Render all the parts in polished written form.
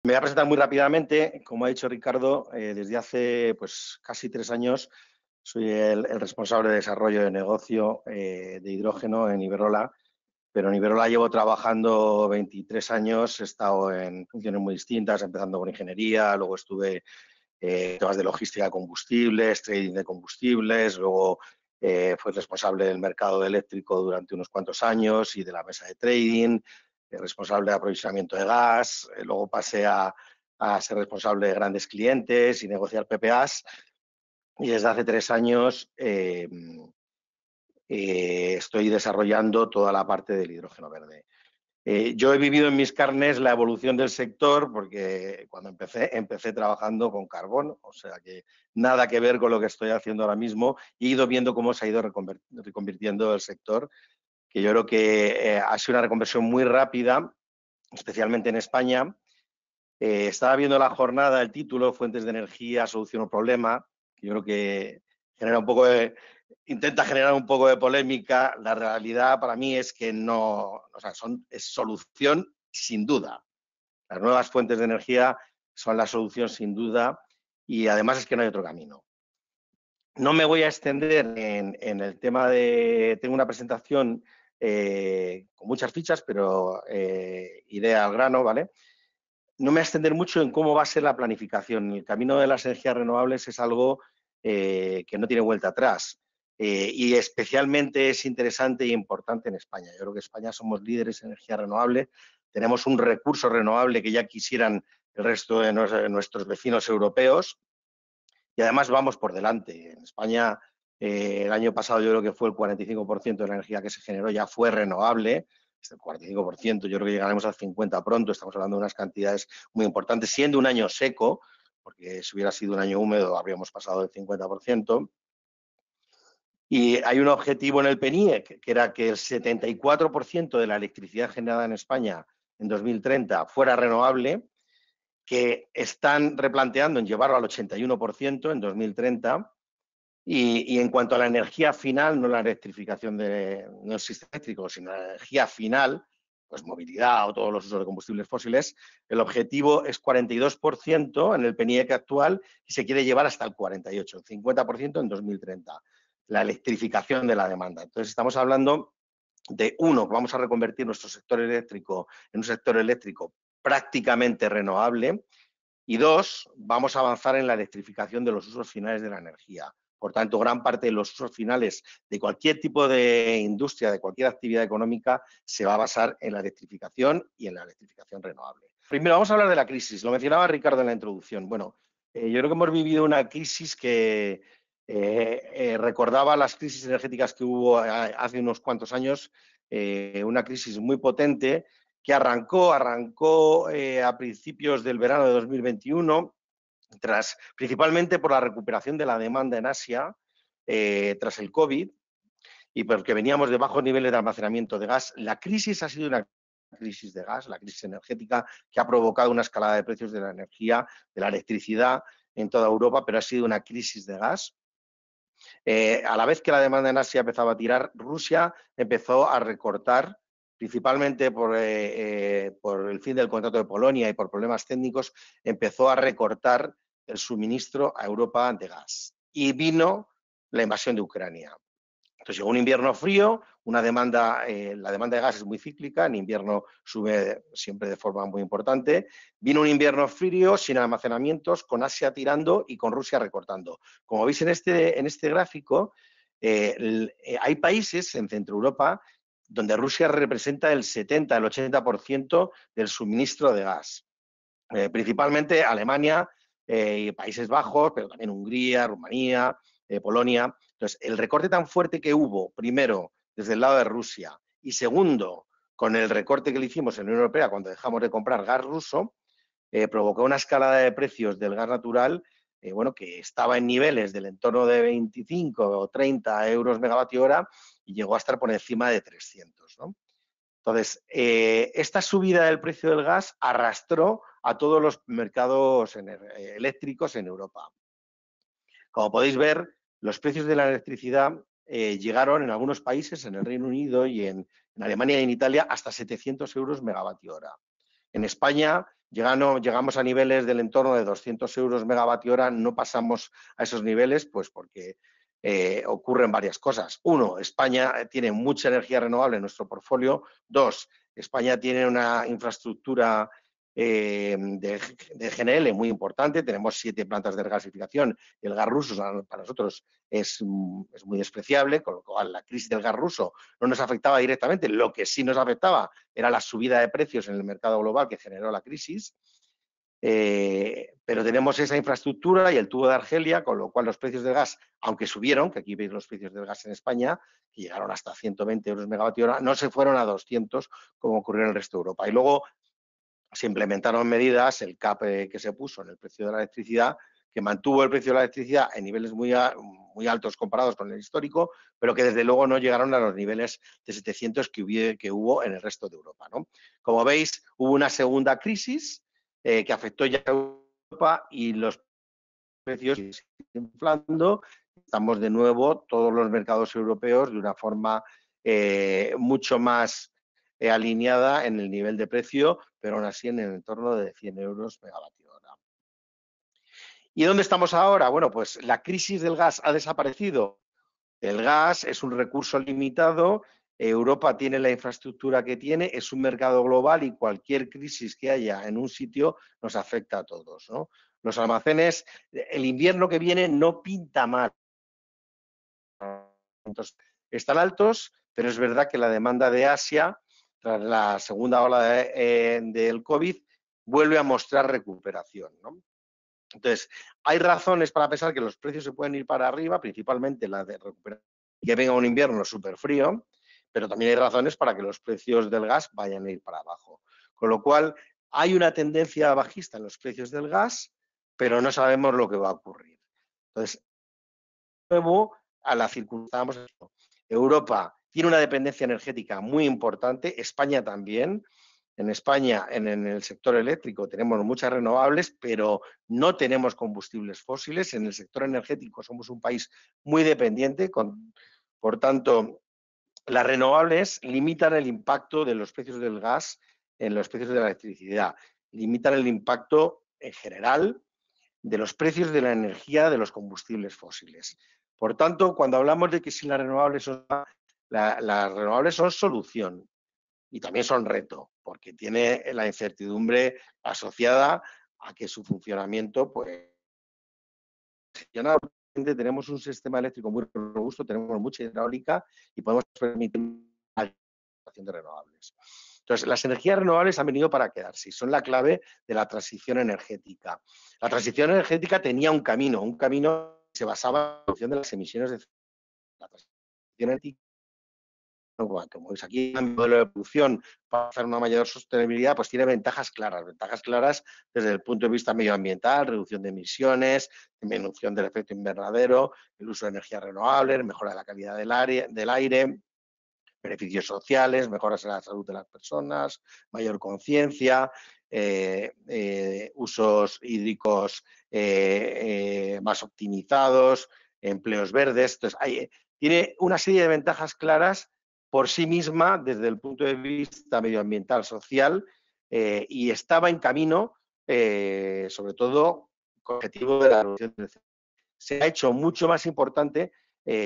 Me voy a presentar muy rápidamente. Como ha dicho Ricardo, desde hace casi 3 años soy el responsable de desarrollo de negocio de hidrógeno en Iberdrola, pero en Iberdrola llevo trabajando 23 años, he estado en funciones muy distintas, empezando con ingeniería, luego estuve en temas de logística de combustibles, trading de combustibles, luego fui responsable del mercado eléctrico durante unos cuantos años y de la mesa de trading, responsable de aprovisionamiento de gas, luego pasé a ser responsable de grandes clientes y negociar PPAs, y desde hace 3 años estoy desarrollando toda la parte del hidrógeno verde. Yo he vivido en mis carnes la evolución del sector porque cuando empecé trabajando con carbón, o sea que nada que ver con lo que estoy haciendo ahora mismo, y he ido viendo cómo se ha ido reconvirtiendo el sector, que yo creo que ha sido una reconversión muy rápida, especialmente en España. Estaba viendo la jornada, el título, Fuentes de energía, solución o problema, que yo creo que genera un poco intenta generar un poco de polémica. La realidad para mí es que no, o sea, es solución sin duda. Las nuevas fuentes de energía son la solución sin duda, y además es que no hay otro camino. No me voy a extender en el tema de... Tengo una presentación con muchas fichas, pero iré al grano, ¿vale? No me voy a extender mucho en cómo va a ser la planificación. El camino de las energías renovables es algo que no tiene vuelta atrás, y especialmente es interesante e importante en España. Yo creo que en España somos líderes en energía renovable, tenemos un recurso renovable que ya quisieran el resto de nuestros vecinos europeos, y además vamos por delante. En España el año pasado yo creo que fue el 45% de la energía que se generó ya fue renovable. El 45%, yo creo que llegaremos al 50% pronto, estamos hablando de unas cantidades muy importantes, siendo un año seco, porque si hubiera sido un año húmedo habríamos pasado del 50%. Y hay un objetivo en el PNIEC, que era que el 74% de la electricidad generada en España en 2030 fuera renovable, que están replanteando en llevarlo al 81% en 2030. Y en cuanto a la energía final, no la electrificación no el sistema eléctrico, sino la energía final, pues movilidad o todos los usos de combustibles fósiles, el objetivo es 42% en el PNIEC actual y se quiere llevar hasta el 48%, el 50% en 2030, la electrificación de la demanda. Entonces estamos hablando de, uno, que vamos a reconvertir nuestro sector eléctrico en un sector eléctrico prácticamente renovable, y dos, vamos a avanzar en la electrificación de los usos finales de la energía. Por tanto, gran parte de los usos finales de cualquier tipo de industria, de cualquier actividad económica, se va a basar en la electrificación y en la electrificación renovable. Primero, vamos a hablar de la crisis. Lo mencionaba Ricardo en la introducción. Bueno, yo creo que hemos vivido una crisis que recordaba las crisis energéticas que hubo hace unos cuantos años, una crisis muy potente, que arrancó a principios del verano de 2021, principalmente por la recuperación de la demanda en Asia tras el COVID, y porque veníamos de bajos niveles de almacenamiento de gas. La crisis ha sido una crisis de gas, la crisis energética, que ha provocado una escalada de precios de la energía, de la electricidad en toda Europa, pero ha sido una crisis de gas. A la vez que la demanda en Asia empezaba a tirar, Rusia empezó a recortar, principalmente por el fin del contrato de Polonia y por problemas técnicos, empezó a recortar el suministro a Europa de gas. Y vino la invasión de Ucrania. Entonces llegó un invierno frío, la demanda de gas es muy cíclica, en invierno sube siempre de forma muy importante. Vino un invierno frío, sin almacenamientos, con Asia tirando y con Rusia recortando. Como veis en este gráfico, hay países en Centro Europa donde Rusia representa el 70, el 80% del suministro de gas. Principalmente Alemania y Países Bajos, pero también Hungría, Rumanía, Polonia. Entonces, el recorte tan fuerte que hubo, primero, desde el lado de Rusia, y segundo, con el recorte que le hicimos en la Unión Europea cuando dejamos de comprar gas ruso, provocó una escalada de precios del gas natural, que estaba en niveles del entorno de 25 o 30 euros megavatio hora y llegó a estar por encima de 300, ¿no? Entonces, esta subida del precio del gas arrastró a todos los mercados eléctricos en Europa. Como podéis ver, los precios de la electricidad llegaron en algunos países, en el Reino Unido y en Alemania y en Italia, hasta 700 euros megavatio hora. En España llegamos a niveles del entorno de 200 euros megavatio hora, no pasamos a esos niveles, pues porque ocurren varias cosas. Uno, España tiene mucha energía renovable en nuestro portfolio. Dos, España tiene una infraestructura de GNL muy importante. Tenemos 7 plantas de regasificación y el gas ruso para nosotros es muy despreciable, con lo cual la crisis del gas ruso no nos afectaba directamente. Lo que sí nos afectaba era la subida de precios en el mercado global que generó la crisis. Pero tenemos esa infraestructura y el tubo de Argelia, con lo cual los precios del gas, aunque subieron, que aquí veis los precios del gas en España, que llegaron hasta 120 euros megavatio hora, no se fueron a 200 como ocurrió en el resto de Europa. Y luego se implementaron medidas, el cap que se puso en el precio de la electricidad, que mantuvo el precio de la electricidad en niveles muy altos comparados con el histórico, pero que desde luego no llegaron a los niveles de 700 que hubo en el resto de Europa, ¿no? Como veis, hubo una segunda crisis que afectó ya a Europa y los precios siguen inflando. Estamos de nuevo todos los mercados europeos de una forma mucho más alineada en el nivel de precio, pero aún así en el entorno de 100 euros megavatio hora. ¿Y dónde estamos ahora? Bueno, pues la crisis del gas ha desaparecido. El gas es un recurso limitado, Europa tiene la infraestructura que tiene, es un mercado global y cualquier crisis que haya en un sitio nos afecta a todos, ¿no? Los almacenes, el invierno que viene no pinta mal. Entonces, están altos, pero es verdad que la demanda de Asia, tras la segunda ola del COVID, vuelve a mostrar recuperación, ¿no? Entonces, hay razones para pensar que los precios se pueden ir para arriba, principalmente la de recuperar que venga un invierno súper frío, pero también hay razones para que los precios del gas vayan a ir para abajo. Con lo cual, hay una tendencia bajista en los precios del gas, pero no sabemos lo que va a ocurrir. Entonces, de nuevo, a la circunstancia, Europa tiene una dependencia energética muy importante, España también. En España, en el sector eléctrico, tenemos muchas renovables, pero no tenemos combustibles fósiles. En el sector energético somos un país muy dependiente, por tanto, las renovables limitan el impacto de los precios del gas en los precios de la electricidad, limitan el impacto en general de los precios de la energía de los combustibles fósiles. Por tanto, cuando hablamos de que si las renovables son solución, y también son reto, porque tiene la incertidumbre asociada a que su funcionamiento, pues, tenemos un sistema eléctrico muy robusto, tenemos mucha hidráulica y podemos permitir la generación de renovables. Entonces, las energías renovables han venido para quedarse y son la clave de la transición energética. La transición energética tenía un camino que se basaba en la reducción de las emisiones de la transición energética. Como veis aquí, el modelo de producción para hacer una mayor sostenibilidad, pues tiene ventajas claras desde el punto de vista medioambiental, reducción de emisiones, disminución del efecto invernadero, el uso de energías renovables, mejora de la calidad del aire, beneficios sociales, mejoras en la salud de las personas, mayor conciencia, usos hídricos más optimizados, empleos verdes. Entonces, tiene una serie de ventajas claras por sí misma desde el punto de vista medioambiental, social, y estaba en camino, sobre todo, con el objetivo de la reducción del CO2. Se ha hecho mucho más importante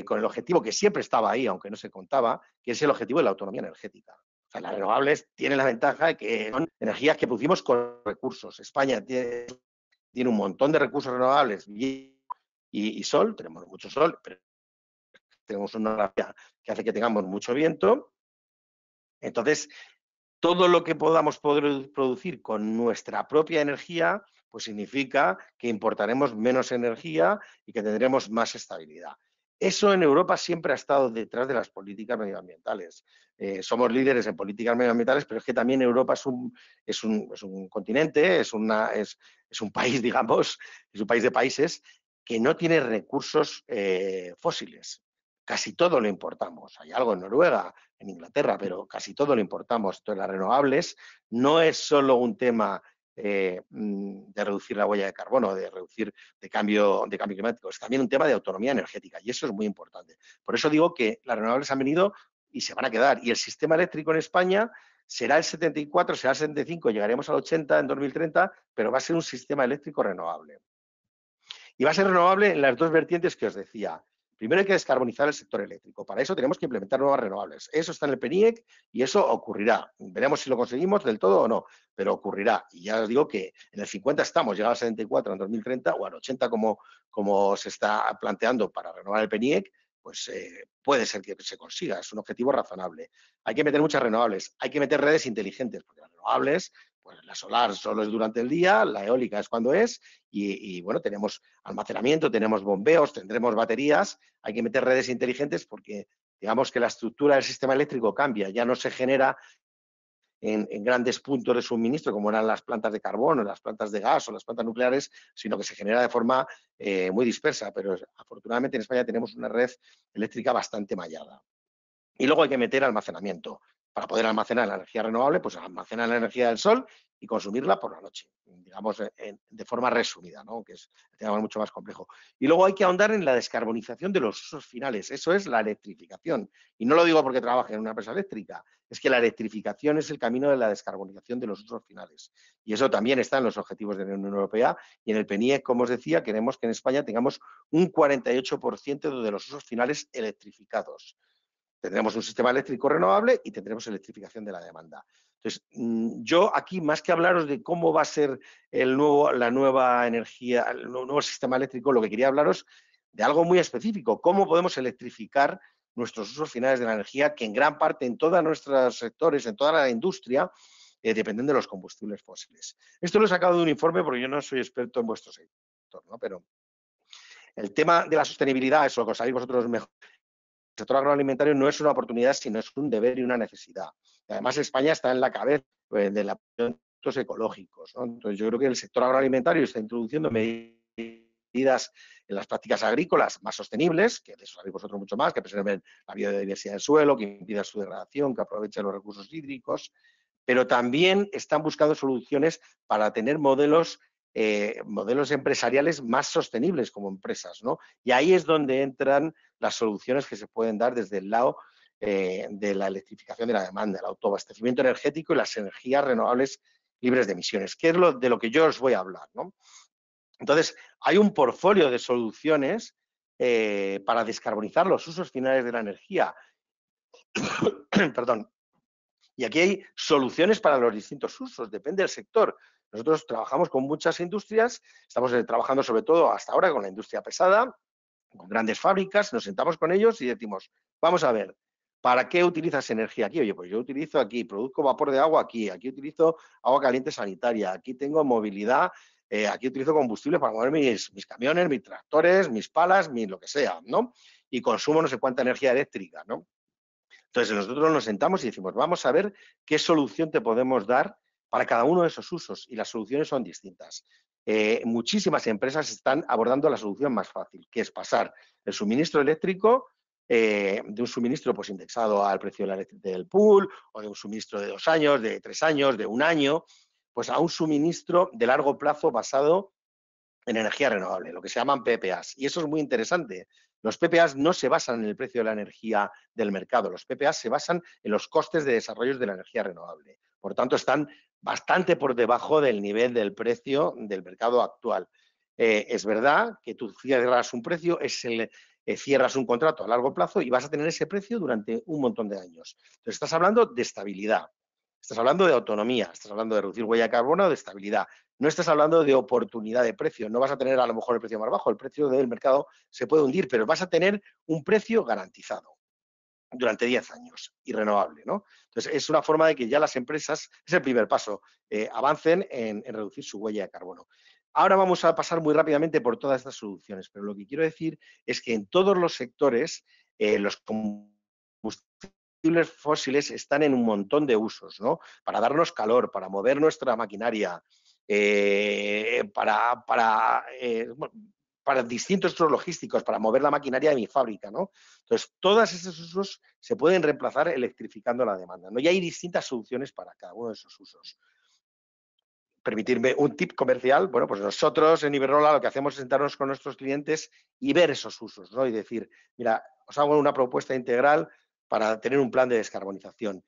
con el objetivo que siempre estaba ahí, aunque no se contaba, que es el objetivo de la autonomía energética. O sea, las renovables tienen la ventaja de que son energías que producimos con recursos. España tiene un montón de recursos renovables y sol, tenemos mucho sol, pero tenemos una geografía que hace que tengamos mucho viento. Entonces, todo lo que podamos poder producir con nuestra propia energía, pues significa que importaremos menos energía y que tendremos más estabilidad. Eso en Europa siempre ha estado detrás de las políticas medioambientales. Somos líderes en políticas medioambientales, pero es que también Europa es un continente, es un país, digamos, es un país de países que no tiene recursos fósiles. Casi todo lo importamos. Hay algo en Noruega, en Inglaterra, pero casi todo lo importamos. Entonces, las renovables no es solo un tema de reducir la huella de carbono, de cambio climático, es también un tema de autonomía energética y eso es muy importante. Por eso digo que las renovables han venido y se van a quedar. Y el sistema eléctrico en España será el 74, será el 75, llegaremos al 80 en 2030, pero va a ser un sistema eléctrico renovable. Y va a ser renovable en las dos vertientes que os decía. Primero hay que descarbonizar el sector eléctrico. Para eso tenemos que implementar nuevas renovables. Eso está en el PNIEC y eso ocurrirá. Veremos si lo conseguimos del todo o no, pero ocurrirá. Y ya os digo que en el 50 estamos, llega al 74 en 2030 o al 80 como se está planteando para renovar el PNIEC, pues puede ser que se consiga. Es un objetivo razonable. Hay que meter muchas renovables. Hay que meter redes inteligentes, porque las renovables, pues la solar solo es durante el día, la eólica es cuando es, y bueno, tenemos almacenamiento, tenemos bombeos, tendremos baterías, hay que meter redes inteligentes porque digamos que la estructura del sistema eléctrico cambia, ya no se genera en grandes puntos de suministro como eran las plantas de carbón o las plantas de gas o las plantas nucleares, sino que se genera de forma muy dispersa, pero afortunadamente en España tenemos una red eléctrica bastante mallada. Y luego hay que meter almacenamiento. Para poder almacenar la energía renovable, pues almacenar la energía del sol y consumirla por la noche, digamos, de forma resumida, ¿no? Que es un tema mucho más complejo. Y luego hay que ahondar en la descarbonización de los usos finales, eso es la electrificación. Y no lo digo porque trabaje en una empresa eléctrica, es que la electrificación es el camino de la descarbonización de los usos finales. Y eso también está en los objetivos de la Unión Europea y en el PNIEC, como os decía, queremos que en España tengamos un 48% de los usos finales electrificados. Tendremos un sistema eléctrico renovable y tendremos electrificación de la demanda. Entonces, yo aquí, más que hablaros de cómo va a ser la nueva energía, el nuevo sistema eléctrico, lo que quería hablaros de algo muy específico, cómo podemos electrificar nuestros usos finales de la energía, que en gran parte, en todos nuestros sectores, en toda la industria, dependen de los combustibles fósiles. Esto lo he sacado de un informe porque yo no soy experto en vuestro sector, ¿no? Pero el tema de la sostenibilidad, eso lo que sabéis vosotros mejor. El sector agroalimentario no es una oportunidad, sino es un deber y una necesidad. Además, España está en la cabeza de los productos ecológicos, ¿no? Entonces, yo creo que el sector agroalimentario está introduciendo medidas en las prácticas agrícolas más sostenibles, que de eso sabéis vosotros mucho más, que preserven la biodiversidad del suelo, que impidan su degradación, que aprovechen los recursos hídricos, pero también están buscando soluciones para tener modelos empresariales más sostenibles como empresas, ¿no? Y ahí es donde entran las soluciones que se pueden dar desde el lado de la electrificación de la demanda, el autoabastecimiento energético y las energías renovables libres de emisiones, que es de lo que yo os voy a hablar, ¿no? Entonces, hay un portfolio de soluciones para descarbonizar los usos finales de la energía. Perdón. Y aquí hay soluciones para los distintos usos, depende del sector. Nosotros trabajamos con muchas industrias, estamos trabajando sobre todo hasta ahora con la industria pesada, con grandes fábricas, nos sentamos con ellos y decimos, vamos a ver, ¿para qué utilizas energía aquí? Oye, pues yo utilizo aquí, produzco vapor de agua aquí utilizo agua caliente sanitaria, aquí tengo movilidad, aquí utilizo combustible para mover mis camiones, mis tractores, mis palas, lo que sea, ¿no? Y consumo no sé cuánta energía eléctrica, ¿no? Entonces, nosotros nos sentamos y decimos, vamos a ver qué solución te podemos dar para cada uno de esos usos. Y las soluciones son distintas. Muchísimas empresas están abordando la solución más fácil, que es pasar el suministro eléctrico de un suministro pues, indexado al precio del pool o de un suministro de 2 años, de 3 años, de 1 año, pues a un suministro de largo plazo basado en energía renovable, lo que se llaman PPAs. Y eso es muy interesante. Los PPAs no se basan en el precio de la energía del mercado, los PPAs se basan en los costes de desarrollo de la energía renovable. Por tanto, están bastante por debajo del nivel del precio del mercado actual. Es verdad que tú cierras un precio, cierras un contrato a largo plazo y vas a tener ese precio durante un montón de años. Entonces, estás hablando de estabilidad. Estás hablando de autonomía, estás hablando de reducir huella de carbono o de estabilidad. No estás hablando de oportunidad de precio. No vas a tener a lo mejor el precio más bajo, el precio del mercado se puede hundir, pero vas a tener un precio garantizado durante 10 años y renovable, ¿no? Entonces, es una forma de que ya las empresas, es el primer paso, avancen en reducir su huella de carbono. Ahora vamos a pasar muy rápidamente por todas estas soluciones, pero lo que quiero decir es que en todos los sectores los combustibles fósiles están en un montón de usos, ¿no? Para darnos calor, para mover nuestra maquinaria, para distintos usos logísticos, para mover la maquinaria de mi fábrica, ¿no? Entonces, todos esos usos se pueden reemplazar electrificando la demanda, ¿no? Y hay distintas soluciones para cada uno de esos usos. Permitirme un tip comercial, bueno, pues nosotros en Iberdrola lo que hacemos es sentarnos con nuestros clientes y ver esos usos, ¿no? Y decir, mira, os hago una propuesta integral para tener un plan de descarbonización.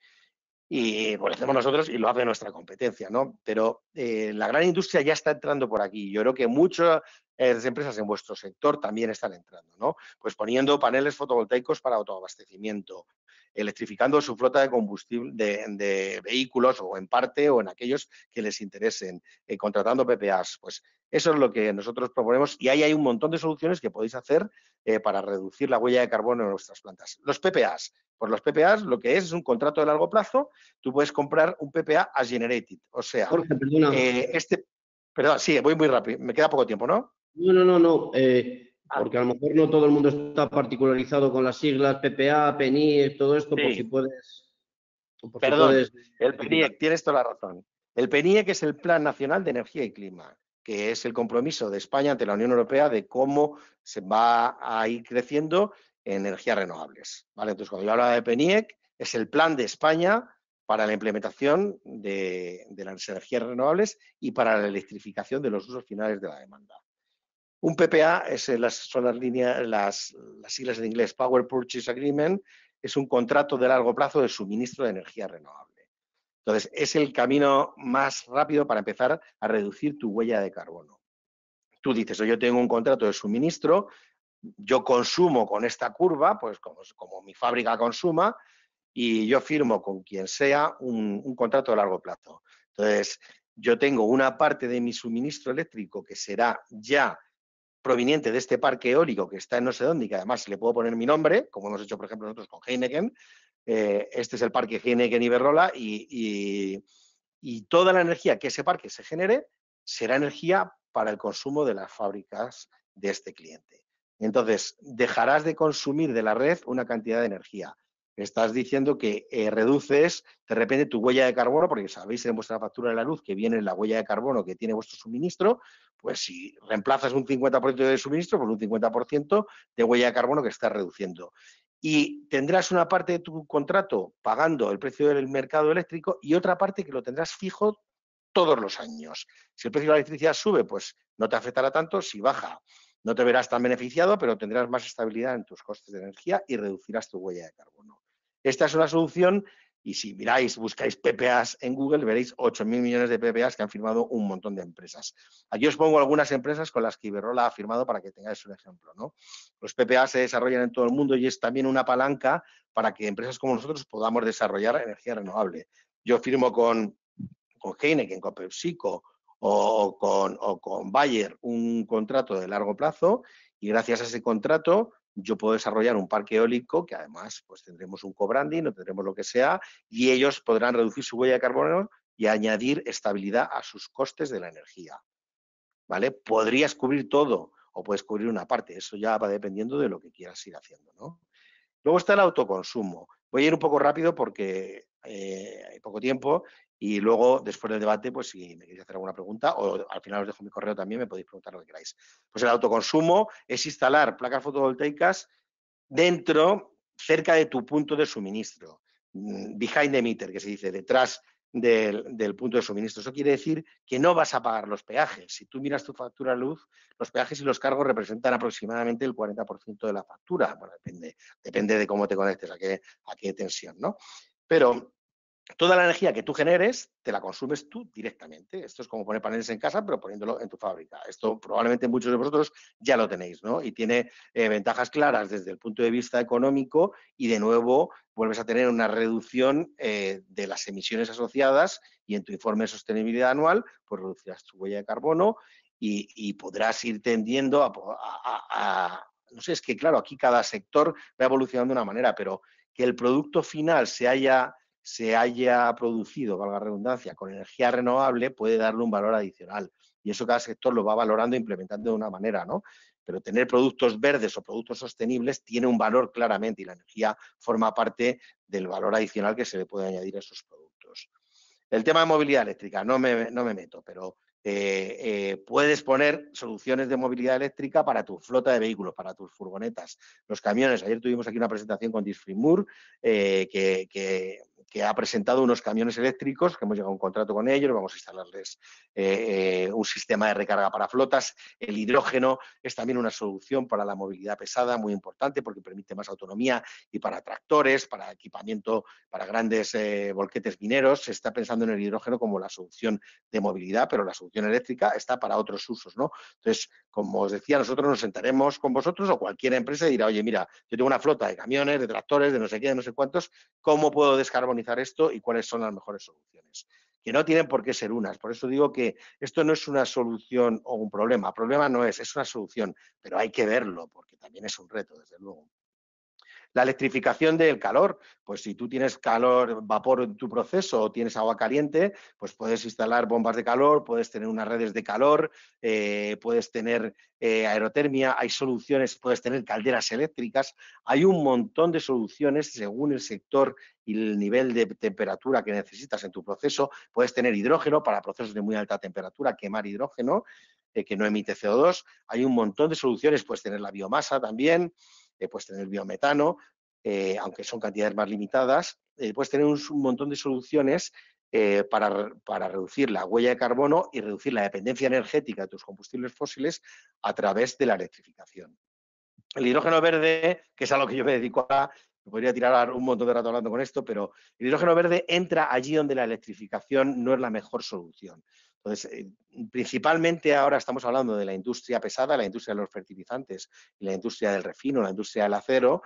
y pues lo hacemos nosotros y lo hace nuestra competencia, ¿no? Pero la gran industria ya está entrando por aquí. Yo creo que muchas empresas en vuestro sector también están entrando, ¿no? Pues poniendo paneles fotovoltaicos para autoabastecimiento, electrificando su flota de combustible, de vehículos o en parte o en aquellos que les interesen, contratando PPAs. Pues eso es lo que nosotros proponemos y ahí hay un montón de soluciones que podéis hacer para reducir la huella de carbono en nuestras plantas. Los PPAs. Pues los PPAs lo que es un contrato de largo plazo. Tú puedes comprar un PPA as generated, o sea, Jorge, perdona. perdón, sí, voy muy rápido, me queda poco tiempo, ¿no? No. Ah, Porque a lo mejor no todo el mundo está particularizado con las siglas PPA, PNIEC, todo esto, sí, por si perdón, puedes el explicar. PNIEC, tienes toda la razón. El PNIEC es el Plan Nacional de Energía y Clima, que es el compromiso de España ante la Unión Europea de cómo se va a ir creciendo en energías renovables, ¿vale? Entonces, cuando yo hablaba de PNIEC, es el plan de España para la implementación de las energías renovables y para la electrificación de los usos finales de la demanda. Un PPA son las siglas en inglés, Power Purchase Agreement, es un contrato de largo plazo de suministro de energía renovable. Entonces, es el camino más rápido para empezar a reducir tu huella de carbono. Tú dices, yo tengo un contrato de suministro, yo consumo con esta curva, pues como mi fábrica consuma, y yo firmo con quien sea un contrato de largo plazo. Entonces, yo tengo una parte de mi suministro eléctrico que será ya proveniente de este parque eólico que está en no sé dónde y que además le puedo poner mi nombre, como hemos hecho, por ejemplo, nosotros con Heineken. Este es el parque Heineken Iberrola y toda la energía que ese parque se genere será energía para el consumo de las fábricas de este cliente. Entonces, dejarás de consumir de la red una cantidad de energía. Estás diciendo que reduces de repente tu huella de carbono, porque sabéis en vuestra factura de la luz que viene la huella de carbono que tiene vuestro suministro, pues si reemplazas un 50% de suministro, pues un 50% de huella de carbono que estás reduciendo. Y tendrás una parte de tu contrato pagando el precio del mercado eléctrico y otra parte que lo tendrás fijo todos los años. Si el precio de la electricidad sube, pues no te afectará tanto. Si baja, no te verás tan beneficiado, pero tendrás más estabilidad en tus costes de energía y reducirás tu huella de carbono. Esta es una solución y si miráis, buscáis PPAs en Google, veréis 8.000 millones de PPAs que han firmado un montón de empresas. Aquí os pongo algunas empresas con las que Iberrola ha firmado para que tengáis un ejemplo, ¿no? Los PPAs se desarrollan en todo el mundo y es también una palanca para que empresas como nosotros podamos desarrollar energía renovable. Yo firmo con Heineken, con PepsiCo o con Bayer un contrato de largo plazo y gracias a ese contrato yo puedo desarrollar un parque eólico que además pues tendremos un co-branding, no tendremos lo que sea y ellos podrán reducir su huella de carbono y añadir estabilidad a sus costes de la energía, ¿vale? Podrías cubrir todo o puedes cubrir una parte, eso ya va dependiendo de lo que quieras ir haciendo, ¿no? Luego está el autoconsumo. Voy a ir un poco rápido porque hay poco tiempo y luego, después del debate, pues si me queréis hacer alguna pregunta o al final os dejo mi correo también, me podéis preguntar lo que queráis. Pues el autoconsumo es instalar placas fotovoltaicas cerca de tu punto de suministro, behind the meter, que se dice, detrás del punto de suministro. Eso quiere decir que no vas a pagar los peajes. Si tú miras tu factura de luz, los peajes y los cargos representan aproximadamente el 40% de la factura. Bueno, depende de cómo te conectes, a qué tensión, ¿no? Pero toda la energía que tú generes te la consumes tú directamente. Esto es como poner paneles en casa, pero poniéndolo en tu fábrica. Esto probablemente muchos de vosotros ya lo tenéis, ¿no? Y tiene ventajas claras desde el punto de vista económico y de nuevo vuelves a tener una reducción de las emisiones asociadas y en tu informe de sostenibilidad anual pues reducirás tu huella de carbono y podrás ir tendiendo no sé, es que claro, aquí cada sector va evolucionando de una manera, pero que el producto final se haya producido, valga la redundancia, con energía renovable, puede darle un valor adicional. Y eso cada sector lo va valorando e implementando de una manera, ¿no? Pero tener productos verdes o productos sostenibles tiene un valor claramente y la energía forma parte del valor adicional que se le puede añadir a esos productos. El tema de movilidad eléctrica, no me meto, pero puedes poner soluciones de movilidad eléctrica para tu flota de vehículos, para tus furgonetas, los camiones. Ayer tuvimos aquí una presentación con Disfrimur, que que ha presentado unos camiones eléctricos, que hemos llegado a un contrato con ellos, vamos a instalarles un sistema de recarga para flotas. El hidrógeno es también una solución para la movilidad pesada, muy importante, porque permite más autonomía, y para tractores, para equipamiento, para grandes volquetes mineros. Se está pensando en el hidrógeno como la solución de movilidad, pero la solución eléctrica está para otros usos, ¿no? Entonces, como os decía, nosotros nos sentaremos con vosotros, o cualquier empresa, y dirá, oye, mira, yo tengo una flota de camiones, de tractores, de no sé qué, de no sé cuántos, ¿cómo puedo descarbonizar esto y cuáles son las mejores soluciones? Que no tienen por qué ser unas. Por eso digo que esto no es una solución o un problema. Problema no es una solución, pero hay que verlo, porque también es un reto, desde luego. La electrificación del calor, pues si tú tienes calor, vapor en tu proceso, o tienes agua caliente, pues puedes instalar bombas de calor, puedes tener unas redes de calor, puedes tener aerotermia, hay soluciones, puedes tener calderas eléctricas, hay un montón de soluciones según el sector y el nivel de temperatura que necesitas en tu proceso. Puedes tener hidrógeno para procesos de muy alta temperatura, quemar hidrógeno, que no emite CO2. Hay un montón de soluciones, puedes tener la biomasa también, puedes tener biometano, aunque son cantidades más limitadas. Puedes tener un montón de soluciones para reducir la huella de carbono y reducir la dependencia energética de tus combustibles fósiles a través de la electrificación. El hidrógeno verde, que es a lo que yo me dedico ahora, me podría tirar un montón de rato hablando con esto, pero el hidrógeno verde entra allí donde la electrificación no es la mejor solución. Entonces, principalmente ahora estamos hablando de la industria pesada, la industria de los fertilizantes, y la industria del refino, la industria del acero,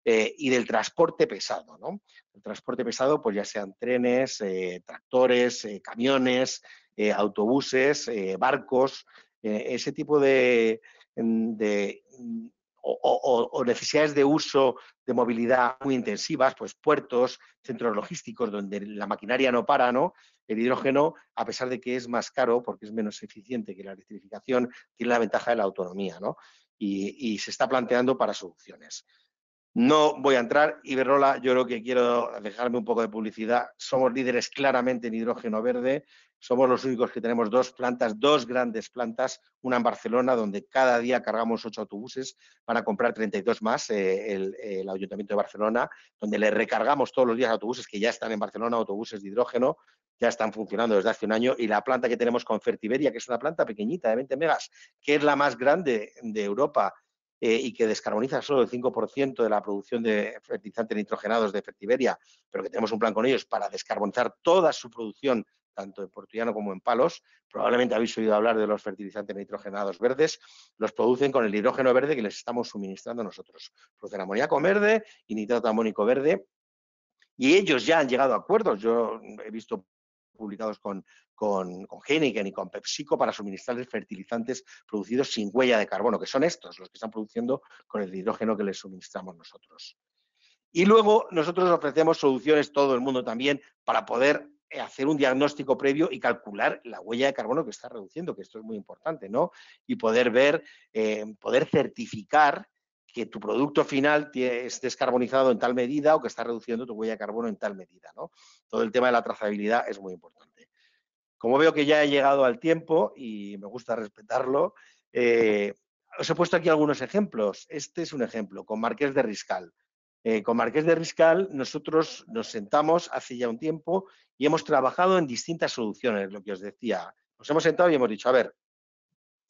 y del transporte pesado, ¿no? El transporte pesado, pues ya sean trenes, tractores, camiones, autobuses, barcos, ese tipo de o necesidades de uso de movilidad muy intensivas, pues puertos, centros logísticos donde la maquinaria no para, ¿no? El hidrógeno, a pesar de que es más caro porque es menos eficiente que la electrificación, tiene la ventaja de la autonomía, ¿no? Y se está planteando para soluciones. No voy a entrar. Iberdrola, yo creo que quiero dejarme un poco de publicidad. Somos líderes claramente en hidrógeno verde. Somos los únicos que tenemos dos plantas, dos grandes plantas, una en Barcelona, donde cada día cargamos 8 autobuses, para comprar 32 más, el Ayuntamiento de Barcelona, donde le recargamos todos los días autobuses que ya están en Barcelona, autobuses de hidrógeno, ya están funcionando desde hace un año. Y la planta que tenemos con Fertiberia, que es una planta pequeñita de 20 megas, que es la más grande de Europa, y que descarboniza solo el 5% de la producción de fertilizantes nitrogenados de Fertiberia, pero que tenemos un plan con ellos para descarbonizar toda su producción, tanto en Portullano como en Palos. Probablemente habéis oído hablar de los fertilizantes nitrogenados verdes. Los producen con el hidrógeno verde que les estamos suministrando nosotros. Producen amoníaco verde y nitrato amónico verde, y ellos ya han llegado a acuerdos. Yo he visto publicados con Heineken y con PepsiCo para suministrarles fertilizantes producidos sin huella de carbono, que son estos, los que están produciendo con el hidrógeno que les suministramos nosotros. Y luego nosotros ofrecemos soluciones, todo el mundo también, para poder hacer un diagnóstico previo y calcular la huella de carbono que está reduciendo, que esto es muy importante, ¿no? Y poder ver, poder certificar que tu producto final es descarbonizado en tal medida, o que está reduciendo tu huella de carbono en tal medida, ¿no? Todo el tema de la trazabilidad es muy importante. Como veo que ya he llegado al tiempo y me gusta respetarlo, os he puesto aquí algunos ejemplos. Este es un ejemplo, con Marqués de Riscal. Con Marqués de Riscal nosotros nos sentamos hace ya un tiempo y hemos trabajado en distintas soluciones, lo que os decía. Nos hemos sentado y hemos dicho, a ver,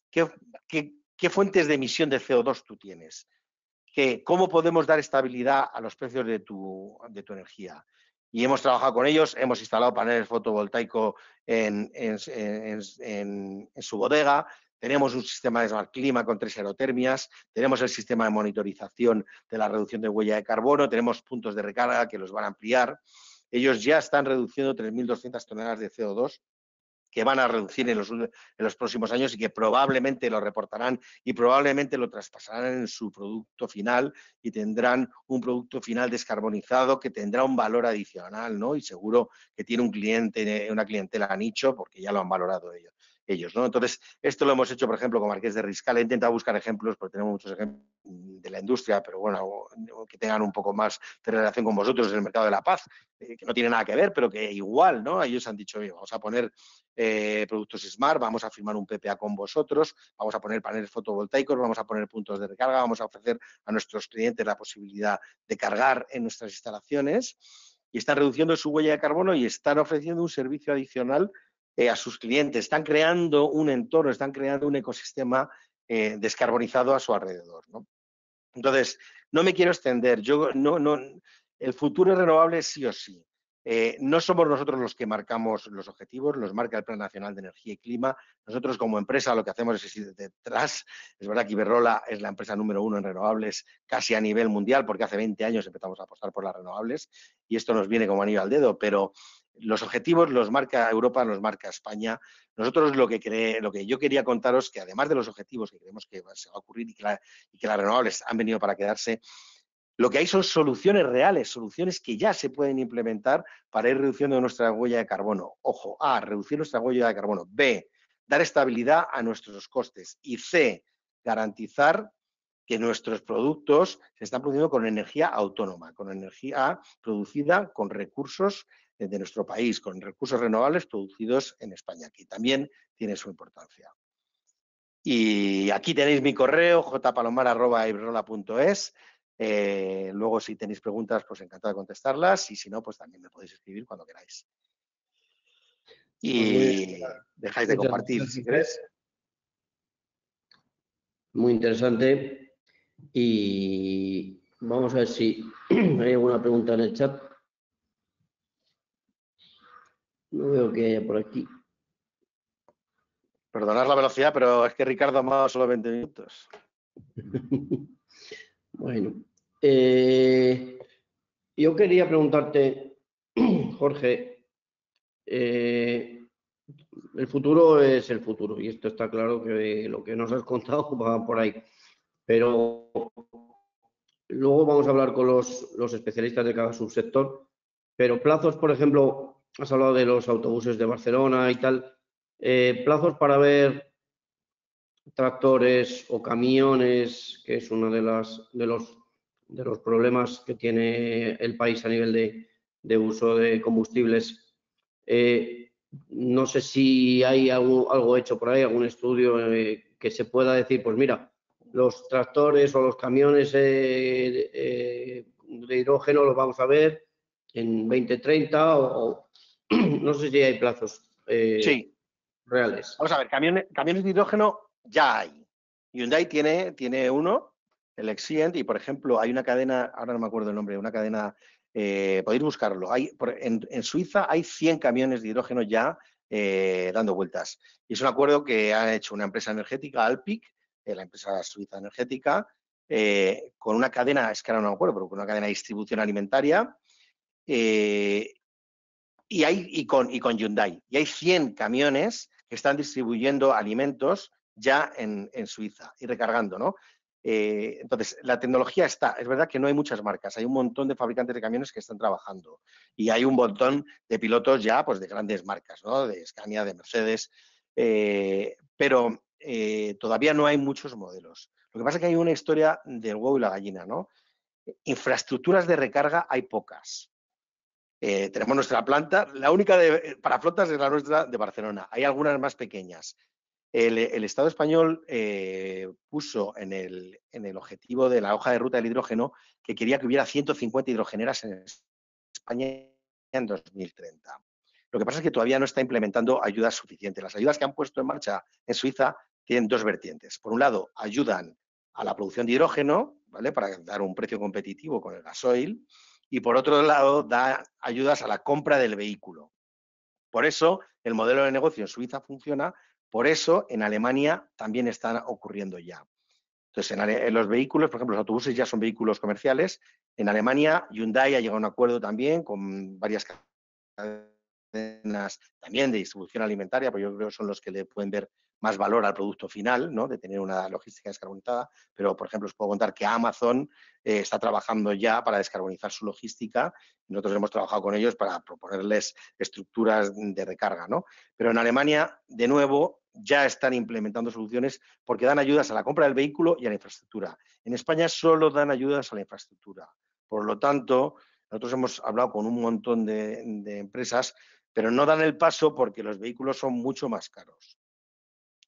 ¿qué fuentes de emisión de CO2 tú tienes? ¿Cómo podemos dar estabilidad a los precios de tu energía? Y hemos trabajado con ellos, hemos instalado paneles fotovoltaicos en su bodega, tenemos un sistema de Smart Clima con 3 aerotermias, tenemos el sistema de monitorización de la reducción de huella de carbono, tenemos puntos de recarga que los van a ampliar. Ellos ya están reduciendo 3.200 toneladas de CO2, que van a reducir en los próximos años, y que probablemente lo reportarán y probablemente lo traspasarán en su producto final, y tendrán un producto final descarbonizado que tendrá un valor adicional, ¿no? Y seguro que tiene un cliente, una clientela nicho, porque ya lo han valorado ellos, ¿no? Entonces, esto lo hemos hecho, por ejemplo, con Marqués de Riscal. He intentado buscar ejemplos, porque tenemos muchos ejemplos de la industria, pero bueno, que tengan un poco más de relación con vosotros en el mercado de la paz, que no tiene nada que ver, pero que igual, ¿no? Ellos han dicho, oye, vamos a poner productos Smart, vamos a firmar un PPA con vosotros, vamos a poner paneles fotovoltaicos, vamos a poner puntos de recarga, vamos a ofrecer a nuestros clientes la posibilidad de cargar en nuestras instalaciones. y están reduciendo su huella de carbono y están ofreciendo un servicio adicional a sus clientes. Están creando un entorno, están creando un ecosistema descarbonizado a su alrededor, ¿no? Entonces, no me quiero extender. El futuro es renovable sí o sí. No somos nosotros los que marcamos los objetivos, los marca el Plan Nacional de Energía y Clima. Nosotros como empresa lo que hacemos es ir detrás. Es verdad que Iberdrola es la empresa número 1 en renovables casi a nivel mundial, porque hace 20 años empezamos a apostar por las renovables y esto nos viene como anillo al dedo, pero los objetivos los marca Europa, los marca España. Nosotros lo que yo quería contaros, que además de los objetivos que creemos que se va a ocurrir y que las renovables han venido para quedarse, lo que hay son soluciones reales, soluciones que ya se pueden implementar para ir reduciendo nuestra huella de carbono. Ojo, A, reducir nuestra huella de carbono. B, dar estabilidad a nuestros costes. Y C, garantizar que nuestros productos se están produciendo con energía autónoma, con energía producida con recursos de nuestro país, con recursos renovables producidos en España, que también tiene su importancia. Y aquí tenéis mi correo, jpalomar@iberdrola.es. Luego, si tenéis preguntas, pues encantado de contestarlas, y si no, pues también me podéis escribir cuando queráis. Y dejáis de compartir, si queréis. Muy interesante. Y vamos a ver si hay alguna pregunta en el chat. No veo que haya por aquí. Perdonad la velocidad, pero es que Ricardo ha dado solo 20 minutos. Bueno, yo quería preguntarte, Jorge, el futuro es el futuro y esto está claro que lo que nos has contado va por ahí, pero luego vamos a hablar con los especialistas de cada subsector, pero plazos, por ejemplo, has hablado de los autobuses de Barcelona y tal, plazos para ver tractores o camiones, que es uno de los problemas que tiene el país a nivel de uso de combustibles. No sé si hay algo hecho por ahí, algún estudio que se pueda decir, pues mira, los tractores o los camiones de hidrógeno los vamos a ver en 2030 o no sé si hay plazos Sí. reales. Vamos a ver, camiones de hidrógeno ya hay. Hyundai tiene uno, el Exient, y por ejemplo hay una cadena, ahora no me acuerdo el nombre, una cadena, podéis buscarlo. En Suiza hay 100 camiones de hidrógeno ya dando vueltas. Y es un acuerdo que ha hecho una empresa energética, Alpic, la empresa suiza energética, con una cadena, es que ahora no me acuerdo, pero con una cadena de distribución alimentaria, y con Hyundai. Y hay 100 camiones que están distribuyendo alimentos ya en Suiza y recargando, ¿no? Entonces, la tecnología está. Es verdad que no hay muchas marcas, hay un montón de fabricantes de camiones que están trabajando y hay un montón de pilotos ya, pues, de grandes marcas, ¿no? De Scania, de Mercedes, pero todavía no hay muchos modelos. Lo que pasa es que hay una historia del huevo y la gallina, ¿no? Infraestructuras de recarga hay pocas. Tenemos nuestra planta, la única para flotas es la nuestra de Barcelona. Hay algunas más pequeñas. El Estado español puso en el objetivo de la hoja de ruta del hidrógeno que quería que hubiera 150 hidrogeneras en España en 2030. Lo que pasa es que todavía no está implementando ayudas suficientes. Las ayudas que han puesto en marcha en Suiza tienen dos vertientes. Por un lado, ayudan a la producción de hidrógeno, ¿vale?, para dar un precio competitivo con el gasoil, y por otro lado da ayudas a la compra del vehículo. Por eso el modelo de negocio en Suiza funciona, por eso en Alemania también está ocurriendo ya. Entonces, en los vehículos, por ejemplo, los autobuses ya son vehículos comerciales. En Alemania, Hyundai ha llegado a un acuerdo también con varias cadenas también de distribución alimentaria, pues yo creo que son los que le pueden ver más valor al producto final, ¿no?, de tener una logística descarbonizada. Pero, por ejemplo, os puedo contar que Amazon está trabajando ya para descarbonizar su logística. Nosotros hemos trabajado con ellos para proponerles estructuras de recarga, ¿no? Pero en Alemania, de nuevo, ya están implementando soluciones porque dan ayudas a la compra del vehículo y a la infraestructura. En España solo dan ayudas a la infraestructura. Por lo tanto, nosotros hemos hablado con un montón de empresas, pero no dan el paso porque los vehículos son mucho más caros.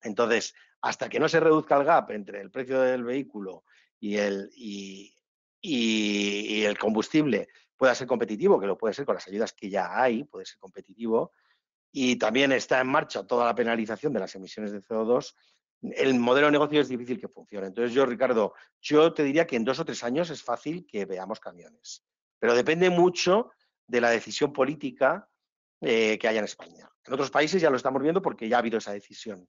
Entonces, hasta que no se reduzca el gap entre el precio del vehículo y el combustible, pueda ser competitivo, que lo puede ser con las ayudas que ya hay, puede ser competitivo, y también está en marcha toda la penalización de las emisiones de CO2, el modelo de negocio es difícil que funcione. Entonces yo, Ricardo, yo te diría que en 2 o 3 años es fácil que veamos camiones, pero depende mucho de la decisión política que haya en España. En otros países ya lo estamos viendo porque ya ha habido esa decisión.